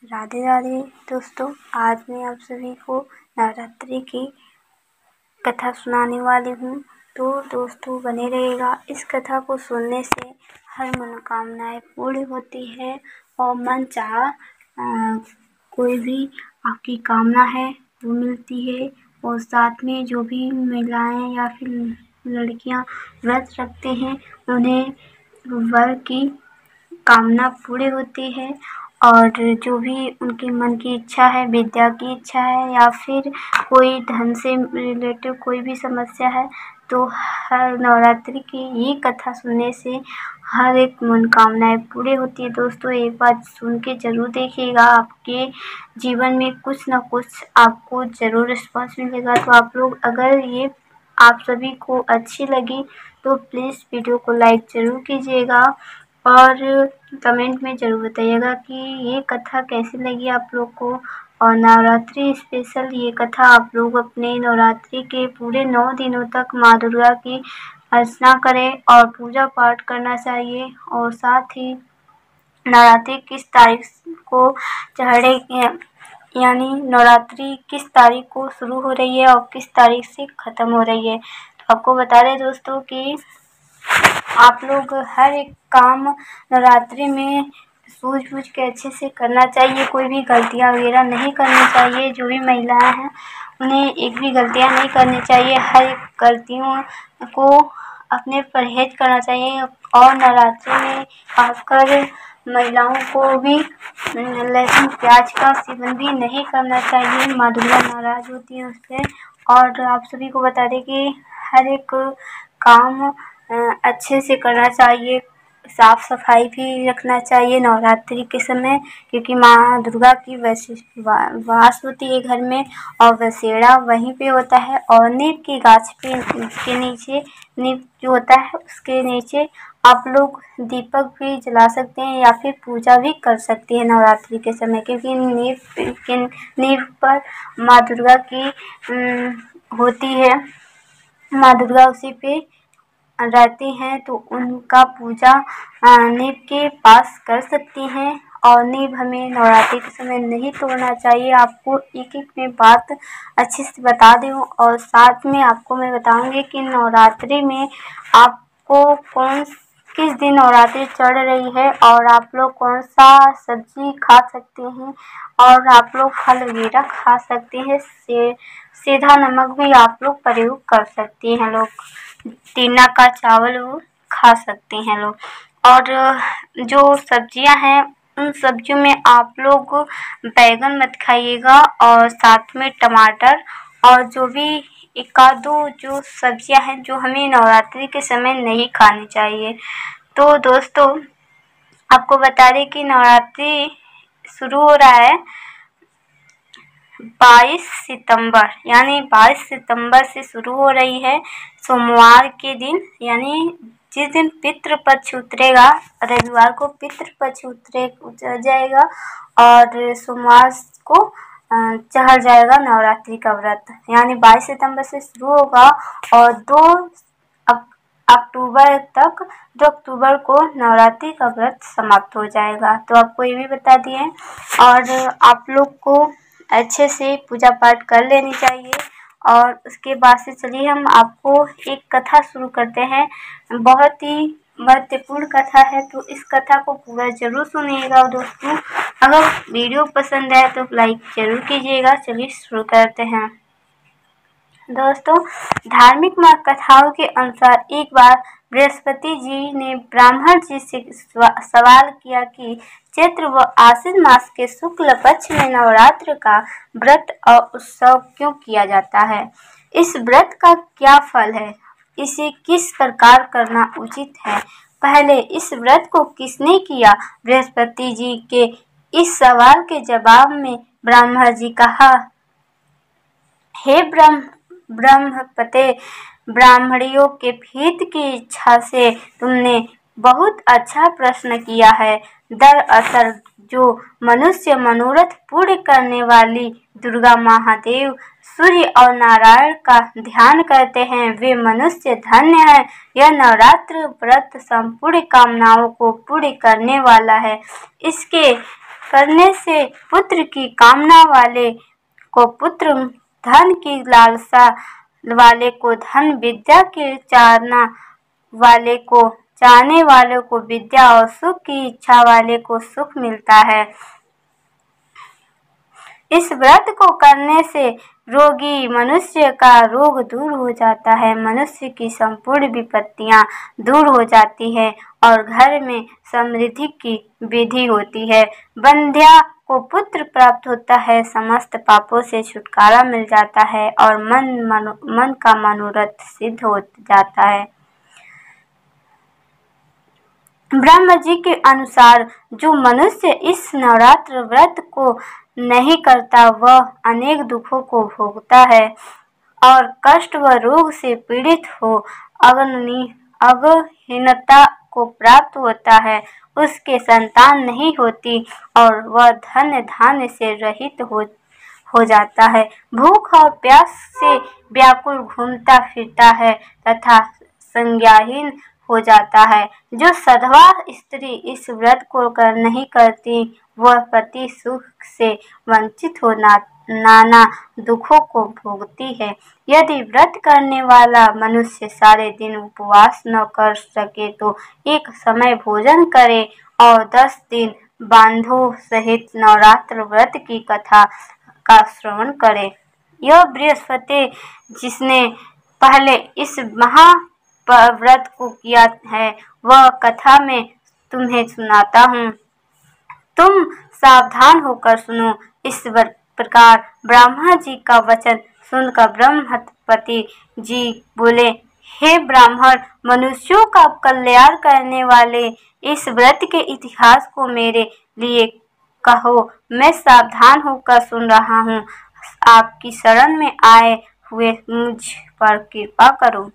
राधे राधे दोस्तों, आज मैं आप सभी को नवरात्रि की कथा सुनाने वाली हूँ। तो दोस्तों बने रहेगा। इस कथा को सुनने से हर मनोकामनाएं पूरी होती है और मन चाहा कोई भी आपकी कामना है वो मिलती है। और साथ में जो भी महिलाएं या फिर लड़कियां व्रत रखते हैं उन्हें वर की कामना पूरी होती है। और जो भी उनके मन की इच्छा है, विद्या की इच्छा है या फिर कोई धन से रिलेटेड कोई भी समस्या है, तो हर नवरात्रि की ये कथा सुनने से हर एक मनोकामनाएं पूरी होती है। दोस्तों एक बार सुन के ज़रूर देखिएगा, आपके जीवन में कुछ ना कुछ आपको ज़रूर रिस्पॉन्स मिलेगा। तो आप लोग अगर ये आप सभी को अच्छी लगी तो प्लीज़ वीडियो को लाइक ज़रूर कीजिएगा और कमेंट में ज़रूर बताइएगा कि ये कथा कैसी लगी आप लोग को। और नवरात्रि स्पेशल ये कथा आप लोग अपने नवरात्रि के पूरे 9 दिनों तक माँ दुर्गा की अर्चना करें और पूजा पाठ करना चाहिए। और साथ ही नवरात्रि किस तारीख को चढ़े, यानी नवरात्रि किस तारीख को शुरू हो रही है और किस तारीख से ख़त्म हो रही है। तो आपको बता दें दोस्तों कि आप लोग हर एक काम नवरात्रि में सूझबूझ के अच्छे से करना चाहिए। कोई भी गलतियाँ वगैरह नहीं करनी चाहिए। जो भी महिलाएं हैं उन्हें एक भी गलतियाँ नहीं करनी चाहिए। हर एक गलतियों को अपने परहेज करना चाहिए। और नवरात्रि में खासकर महिलाओं को भी लहसुन प्याज का सेवन भी नहीं करना चाहिए। माँ दुर्गा नाराज़ होती है उससे। और आप सभी को बता दें कि हर एक काम अच्छे से करना चाहिए। साफ़ सफाई भी रखना चाहिए नवरात्रि के समय, क्योंकि माँ दुर्गा की वास होती है घर में और बसेरा वहीं पे होता है। और नीम की गाछ के नीचे, नीम जो होता है उसके नीचे आप लोग दीपक भी जला सकते हैं या फिर पूजा भी कर सकते हैं नवरात्रि के समय, क्योंकि नीम पर माँ दुर्गा की होती है। माँ दुर्गा उसी पे रहती हैं तो उनका पूजा नीम के पास कर सकती हैं। और नीम हमें नवरात्रि के समय नहीं तोड़ना चाहिए। आपको एक एक में बात अच्छे से बता दूँ और साथ में आपको मैं बताऊंगी कि नवरात्रि में आपको किस दिन नवरात्रि चढ़ रही है और आप लोग कौन सा सब्जी खा सकते हैं और आप लोग फल वगैरह खा सकते हैं। सीधा नमक भी आप लोग प्रयोग कर सकते हैं। लोग टीना का चावल वो खा सकते हैं लोग। और जो सब्जियां हैं उन सब्जियों में आप लोग बैगन मत खाइएगा और साथ में टमाटर और जो भी एक आधो जो सब्जियां हैं जो हमें नवरात्रि के समय नहीं खानी चाहिए। तो दोस्तों आपको बता दें कि नवरात्रि शुरू हो रहा है 22 सितंबर, यानी 22 सितंबर से शुरू हो रही है। सोमवार के दिन, यानी जिस दिन पितृपक्ष उतरेगा, रविवार को पितृपक्ष उतर जाएगा और सोमवार को चढ़ जाएगा नवरात्रि का व्रत। यानी 22 सितंबर से शुरू होगा और 2 अक्टूबर तक, 2 अक्टूबर को नवरात्रि का व्रत समाप्त हो जाएगा। तो आपको ये भी बता दिए। और आप लोग को अच्छे से पूजा पाठ कर लेनी चाहिए। और उसके बाद से चलिए हम आपको एक कथा शुरू करते हैं। बहुत ही महत्वपूर्ण कथा है, तो इस कथा को पूरा ज़रूर सुनिएगा दोस्तों। अगर वीडियो पसंद आए तो लाइक ज़रूर कीजिएगा। चलिए शुरू करते हैं दोस्तों। धार्मिक कथाओं के अनुसार एक बार बृहस्पति जी ने ब्राह्मण जी से सवाल किया कि चैत्र व आश्विन मास के शुक्ल पक्ष में नवरात्र का व्रत और उत्सव क्यों किया जाता है? इस व्रत का क्या फल है? इसे किस प्रकार करना उचित है? पहले इस व्रत को किसने किया? बृहस्पति जी के इस सवाल के जवाब में ब्रह्मा जी कहा, हे ब्रह्मपते, ब्राह्मणियों के हित की इच्छा से तुमने बहुत अच्छा प्रश्न किया है। दरअसल जो मनुष्य मनोरथ पूर्ण करने वाली दुर्गा महादेव, सूर्य और नारायण का ध्यान करते हैं वे मनुष्य धन्य है। यह नवरात्र व्रत संपूर्ण कामनाओं को पूर्ण करने वाला है। इसके करने से पुत्र की कामना वाले को पुत्र, धन की लालसा वाले को धन, विद्या की चाहने वालों को विद्या और सुख की इच्छा वाले को सुख मिलता है। इस व्रत को करने से रोगी मनुष्य का रोग दूर हो जाता है, मनुष्य की संपूर्ण विपत्तियां दूर हो जाती है और घर में समृद्धि की वृद्धि होती है। बंध्या को पुत्र प्राप्त होता है, समस्त पापों से छुटकारा मिल जाता है और मन का मनोरथ सिद्ध हो जाता है। ब्रह्मा जी के अनुसार जो मनुष्य इस नवरात्र व्रत को नहीं करता वह अनेक दुखों को भोगता है और कष्ट व रोग से पीड़ित हो अंगहीनता को प्राप्त होता है, उसके संतान नहीं होती और वह धन धान्य से रहित हो जाता है, भूख और प्यास से व्याकुल घूमता फिरता है तथा संज्ञाहीन हो जाता है। जो सधवा स्त्री इस व्रत को नहीं करती वह पति सुख से वंचित हो नाना दुखों को भोगती है। यदि व्रत करने वाला मनुष्य सारे दिन उपवास न कर सके तो एक समय भोजन करे और 10 दिन बांधों सहित नवरात्र व्रत की कथा का श्रवण करे। यह बृहस्पति जिसने पहले इस महाव्रत को किया है वह कथा मैं तुम्हें सुनाता हूँ, तुम सावधान होकर सुनो। इस प्रकार ब्रह्मा जी का वचन सुनकर बृहस्पति जी बोले, हे ब्राह्मण, मनुष्यों का कल्याण करने वाले इस व्रत के इतिहास को मेरे लिए कहो, मैं सावधान होकर सुन रहा हूँ। आपकी शरण में आए हुए मुझ पर कृपा करो।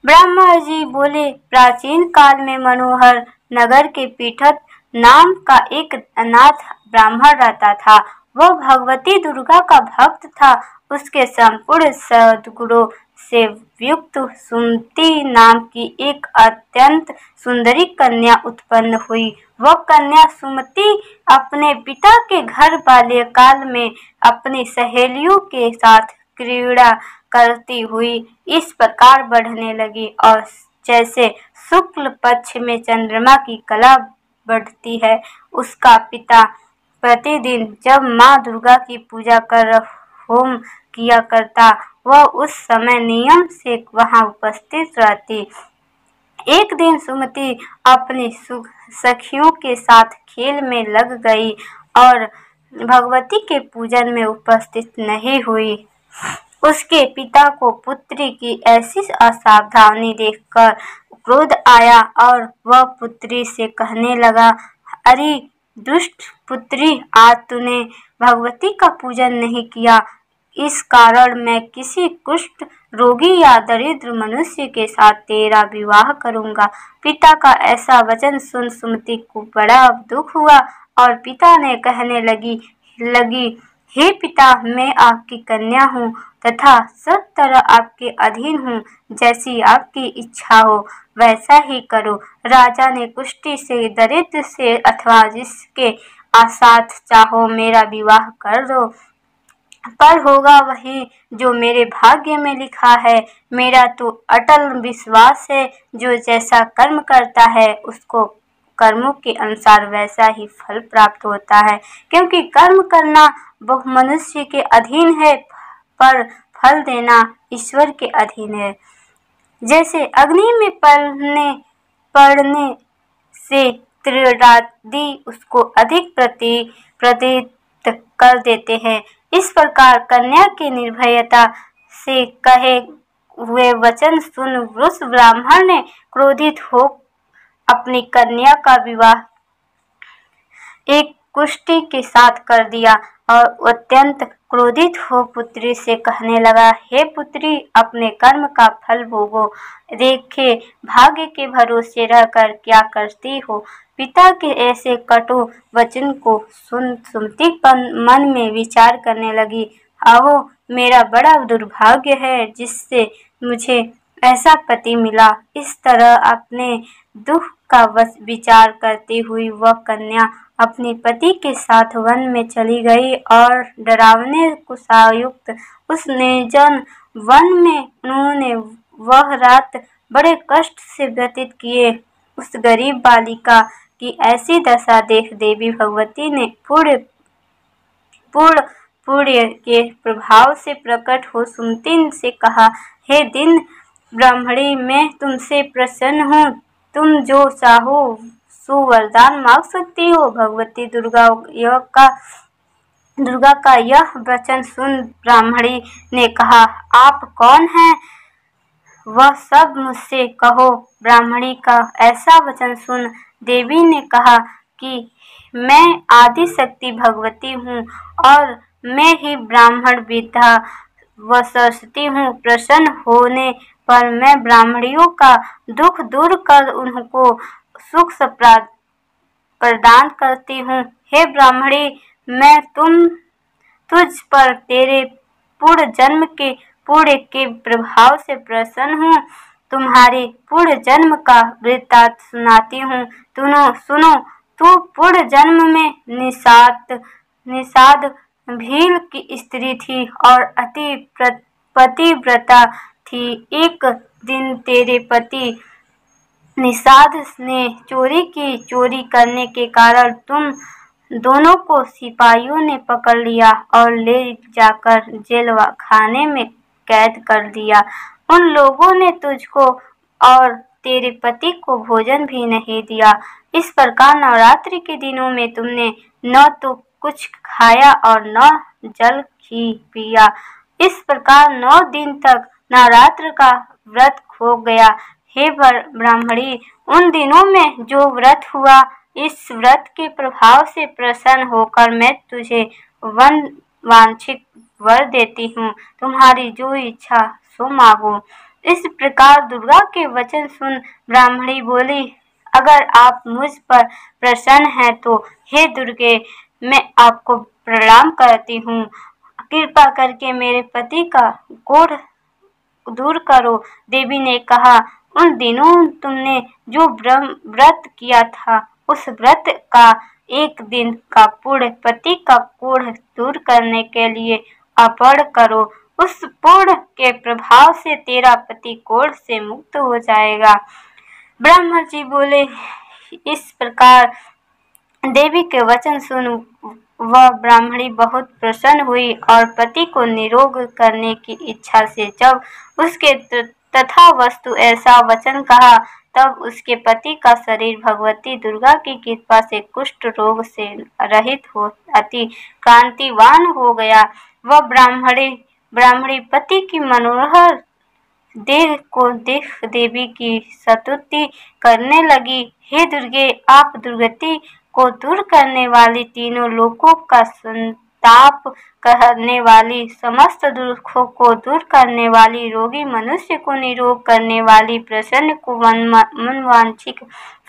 ब्रह्मा जी बोले, प्राचीन काल में मनोहर नगर के पीठत नाम का एक अनाथ ब्राह्मण रहता था। वह भगवती दुर्गा का भक्त था। उसके संपूर्ण सद्गुणों से युक्त सुमति नाम की एक अत्यंत सुंदरी कन्या उत्पन्न हुई। वह कन्या सुमति अपने पिता के घर बाल्यकाल में अपनी सहेलियों के साथ क्रीड़ा करती हुई इस प्रकार बढ़ने लगी और जैसे शुक्ल पक्ष में चंद्रमा की कला बढ़ती है, उसका पिता प्रतिदिन जब माँ दुर्गा की पूजा कर होम किया करता वह उस समय नियम से वहां उपस्थित रहती। एक दिन सुमति अपनी सखियों के साथ खेल में लग गई और भगवती के पूजन में उपस्थित नहीं हुई। उसके पिता को पुत्री की ऐसी असावधानी देखकर क्रोध आया और वह पुत्री से कहने लगा, अरे दुष्ट पुत्री, आज तूने भगवती का पूजन नहीं किया, इस कारण मैं किसी कुष्ठ रोगी या दरिद्र मनुष्य के साथ तेरा विवाह करूंगा। पिता का ऐसा वचन सुन सुमति को बड़ा दुख हुआ और पिता ने कहने लगी, हे पिता, मैं आपकी कन्या हूँ तथा सब तरह आपके अधीन हूँ, जैसी आपकी इच्छा हो वैसा ही करो। राजा ने कुष्ठी से, दरिद्र से अथवा जिसके साथ चाहो मेरा विवाह कर दो, पर होगा वही जो मेरे भाग्य में लिखा है। मेरा तो अटल विश्वास है, जो जैसा कर्म करता है उसको कर्मों के अनुसार वैसा ही फल प्राप्त होता है, क्योंकि कर्म करना बहु मनुष्य के अधीन है पर फल देना ईश्वर के अधीन है। जैसे अग्नि में पड़ने से त्रिरादि उसको अधिक प्रतीत कर देते हैं, इस प्रकार कन्या की निर्भयता से कहे हुए वचन सुन उस ब्राह्मण ने क्रोधित हो अपनी कन्या का विवाह एक कुष्ठी के साथ कर दिया और अत्यंत क्रोधित हो पुत्री से कहने लगा, हे पुत्री, अपने कर्म का फल भोगो, देखे भाग्य के भरोसे रहकर क्या करती हो। पिता के ऐसे कटु वचन को सुन सुमति मन में विचार करने लगी, आहो, मेरा बड़ा दुर्भाग्य है जिससे मुझे ऐसा पति मिला। इस तरह अपने दुख का विचार करते हुए वह कन्या अपने पति के साथ वन में चली गई और डरावने कुशायुक्त उस निर्जन वन में उन्होंने वह रात बड़े कष्ट से व्यतीत किए। उस गरीब बालिका की ऐसी दशा देख देवी भगवती ने पुण्य के प्रभाव से प्रकट हो सुमति से कहा, हे दीन ब्राह्मणी, मैं तुमसे प्रसन्न हूँ। तुम जो चाहो सो वरदान मांग सकती हो। भगवती दुर्गा का यह वचन सुन ब्राह्मणी ने कहा, आप कौन हैं? वह सब मुझसे कहो। ब्राह्मणी का ऐसा वचन सुन देवी ने कहा कि मैं आदि शक्ति भगवती हूँ और मैं ही ब्राह्मण विद्या व सरस्वती हूँ। प्रसन्न होने पर मैं ब्राह्मणियों का दुख दूर कर उनको सुख प्रदान करती हूँ। हे ब्राह्मणी, मैं तुझ पर तेरे पूर्व जन्म के पुण्य के प्रभाव से प्रसन्न हूँ। तुम्हारे पूर्व जन्म का वृत्तांत सुनाती हूँ। सुनो, तू पूर्व जन्म में निषाद भील की स्त्री थी और अति पतिव्रता थी। एक दिन तेरे पति निषाद ने चोरी की। चोरी करने के कारण तुम दोनों को सिपाहियों ने पकड़ लिया और ले जाकर जेल खाने में कैद कर दिया। उन लोगों ने तुझको और तेरे पति को भोजन भी नहीं दिया। इस प्रकार नवरात्रि के दिनों में तुमने न तो कुछ खाया और न जल ही पिया। इस प्रकार 9 दिन तक नवरात्र का व्रत खो गया। हे ब्राह्मणी, उन दिनों में जो व्रत हुआ, इस व्रत के प्रभाव से प्रसन्न होकर मैं तुझे वांछित वर देती हूँ। तुम्हारी जो इच्छा सो मांगो। इस प्रकार दुर्गा के वचन सुन ब्राह्मणी बोली, अगर आप मुझ पर प्रसन्न हैं तो हे दुर्गे, मैं आपको प्रणाम करती हूँ। कृपा करके मेरे पति का कोढ़ दूर करो। देवी ने कहा, उन दिनों तुमने जो व्रत किया था, उस व्रत का एक दिन का पुण्य पति का कोढ़ दूर करने के लिए अर्पण करो। उस पुण्य के प्रभाव से तेरा पति कोढ़ से मुक्त हो जाएगा। ब्रह्मा जी बोले, इस प्रकार देवी के वचन सुन वह ब्राह्मणी बहुत प्रसन्न हुई और पति को निरोग करने की इच्छा से जब उसके तथा वस्तु ऐसा वचन कहा, तब उसके पति का शरीर भगवती दुर्गा की कृपा से कुष्ठ रोग से रहित हो अति कांतिवान हो गया। वह ब्राह्मणी पति की मनोहर देह को देख देवी की स्तुति करने लगी। हे दुर्गे, आप दुर्गति को दूर करने वाली, तीनों लोकों का संताप करने वाली, समस्त दुखों को दूर करने वाली, रोगी मनुष्य को निरोग करने वाली, प्रसन्न को मनवांछित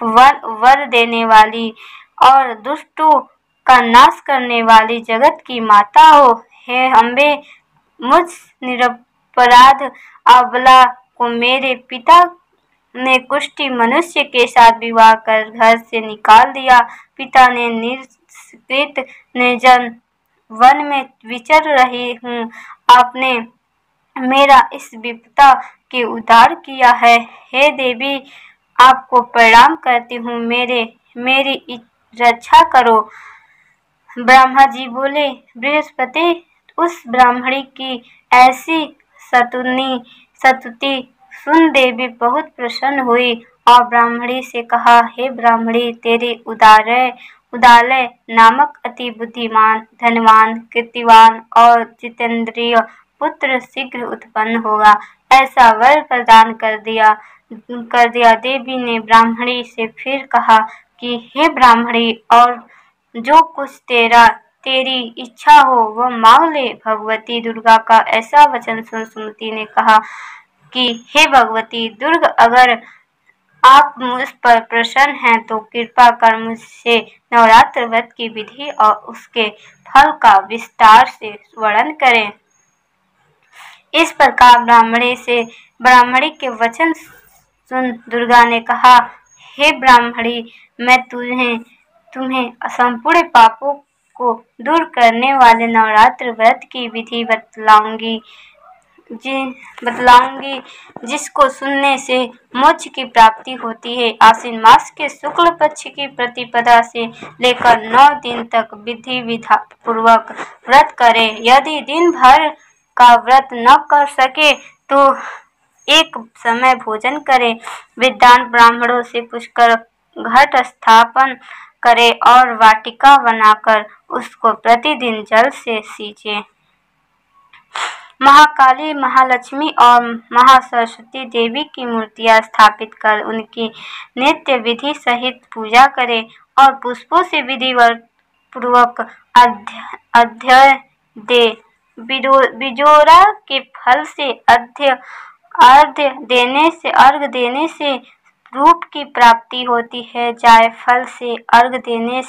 वर देने वाली और दुष्टों का नाश करने वाली जगत की माता हो। हे अम्बे, मुझ निरपराध अबला को मेरे पिता ने कुष्ठी मनुष्य के साथ विवाह कर घर से निकाल दिया। पिता ने निष्कृत निर्जन वन में विचर रही हूँ। आपने मेरा इस विपदा के उद्धार किया है। हे देवी, आपको प्रणाम करती हूँ। मेरी रक्षा करो। ब्रह्मा जी बोले, बृहस्पति, उस ब्राह्मणी की ऐसी स्तुति सुन देवी बहुत प्रसन्न हुई और ब्राह्मणी से कहा, हे ब्राह्मणी, तेरे उदालय नामक अति बुद्धिमान, धनवान, कीर्तिवान और जितेंद्रिय पुत्र शीघ्र उत्पन्न होगा। ऐसा वर प्रदान कर दिया। देवी ने ब्राह्मणी से फिर कहा कि हे ब्राह्मणी, और जो कुछ तेरी इच्छा हो वह मांग ले। भगवती दुर्गा का ऐसा वचन सुन सुमति ने कहा कि हे भगवती दुर्गा, अगर आप मुझ पर प्रसन्न हैं तो कृपा कर मुझसे नवरात्र व्रत की विधि और उसके फल का विस्तार से वर्णन करें। इस प्रकार ब्राह्मणी के वचन सुन दुर्गा ने कहा, हे ब्राह्मणी, मैं तुम्हें संपूर्ण पापों को दूर करने वाले नवरात्र व्रत की विधि बतलाऊंगी, जिसको सुनने से मोक्ष की प्राप्ति होती है। आश्विन मास के शुक्ल पक्ष की प्रतिपदा से लेकर 9 दिन तक विधि पूर्वक व्रत करें। यदि दिन भर का व्रत न कर सके तो एक समय भोजन करें। विद्वान ब्राह्मणों से पूछकर घट स्थापन करें और वाटिका बनाकर उसको प्रतिदिन जल से सींचे। महाकाली, महालक्ष्मी और महासरस्वती देवी की मूर्तियां स्थापित कर उनकी नित्य विधि सहित पूजा करें और पुष्पों से विधिवत पूर्वक अर्घ्य दे। बिजोरा के फल से अर्घ्य देने से रूप की प्राप्ति होती है। जायफल से अर्घ्य देने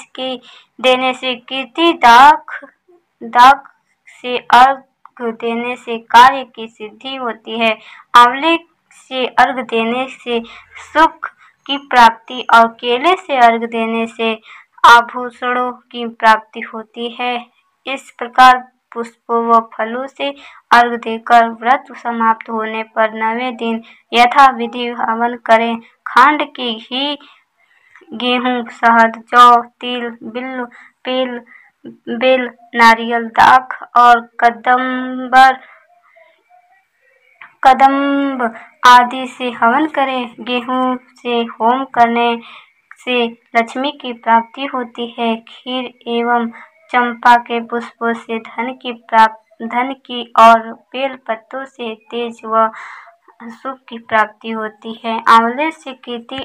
से कीर्ति, दाख से अर्घ्य देने से कार्य की सिद्धि होती है। आंवले से अर्घ्य देने से सुख की प्राप्ति और केले से अर्घ्य देने से आभूषणों की प्राप्ति होती है। इस प्रकार पुष्पों व फलों से अर्घ्य देकर व्रत समाप्त होने पर 9वें दिन यथा विधि हवन करें। खांड की घी, गेहूं, शहद, जौ, तिल, बेल, नारियल, दाख और कदम्ब आदि से हवन करें। गेहूं से होम करने से लक्ष्मी की प्राप्ति होती है। खीर एवं चंपा के पुष्पों से धन की और बेल पत्तों से तेज व सुख की प्राप्ति होती है। आंवले से कीर्ति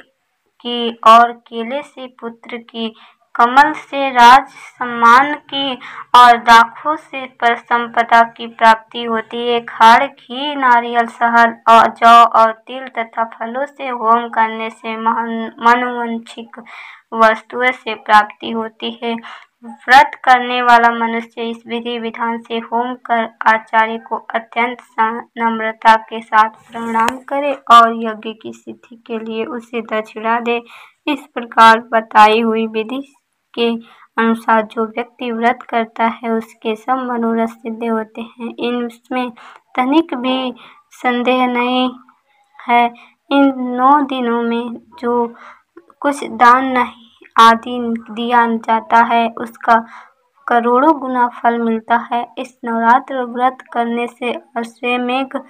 की और केले से पुत्र की, कमल से राज सम्मान की और दाखों से संपदा की प्राप्ति होती है। खाड़, घी, नारियल, शहद और जौ और तिल तथा फलों से होम करने से मनोवांछित वस्तुओं से प्राप्ति होती है। व्रत करने वाला मनुष्य इस विधि विधान से होम कर आचार्य को अत्यंत नम्रता के साथ प्रणाम करे और यज्ञ की सिद्धि के लिए उसे दक्षिणा दे। इस प्रकार बताई हुई विधि के अनुसार जो व्यक्ति व्रत करता है उसके सब मनोरथ सिद्ध होते हैं। इनमें तनिक भी संदेह नहीं है। इन 9 दिनों में जो कुछ दान नहीं आदि दिया जाता है उसका करोड़ों गुना फल मिलता है। इस नवरात्र व्रत करने से अश्वमेध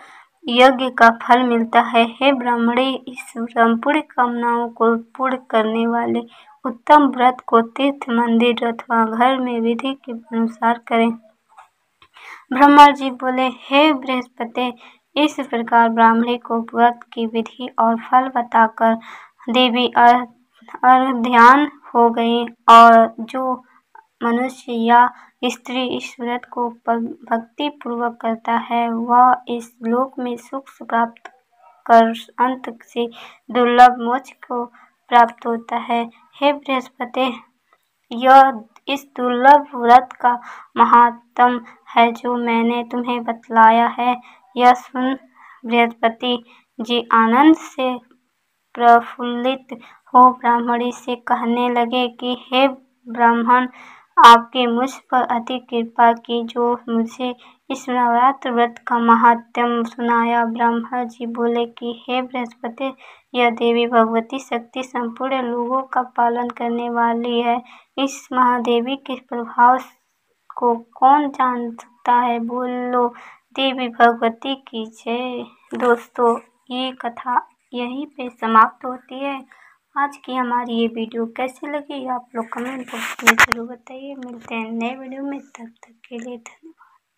यज्ञ का फल मिलता है। हे ब्राह्मणी, इस संपूर्ण कामनाओं को पूर्ण करने वाले उत्तम व्रत को तीर्थ, मंदिर अथवा घर में विधि के अनुसार करें। ब्रह्मा जी बोले, हे बृहस्पति, इस प्रकार ब्राह्मणी को व्रत की विधि और फल बताकर देवी ध्यान हो गई और जो मनुष्य या स्त्री इस व्रत को भक्ति पूर्वक करता है वह इस लोक में सुख प्राप्त कर अंत से दुर्लभ मोक्ष को प्राप्त होता है। हे बृहस्पति, यह इस दुर्लभ व्रत का महात्म है जो मैंने तुम्हें बतलाया है। यह सुन बृहस्पति जी आनंद से प्रफुल्लित हो ब्राह्मणी से कहने लगे कि हे ब्राह्मण, आपके मुझ पर अति कृपा की जो मुझे इस नवरात्र व्रत का महात्म्य सुनाया। ब्रह्मा जी बोले कि हे बृहस्पति, यह देवी भगवती शक्ति संपूर्ण लोगों का पालन करने वाली है। इस महादेवी के प्रभाव को कौन जान सकता है? बोलो देवी भगवती की जय। दोस्तों, ये कथा यहीं पे समाप्त होती है। आज की हमारी ये वीडियो कैसी लगी आप लोग कमेंट बॉक्स में जरूर बताइए। मिलते हैं नए वीडियो में, तब तक के लिए धन्यवाद।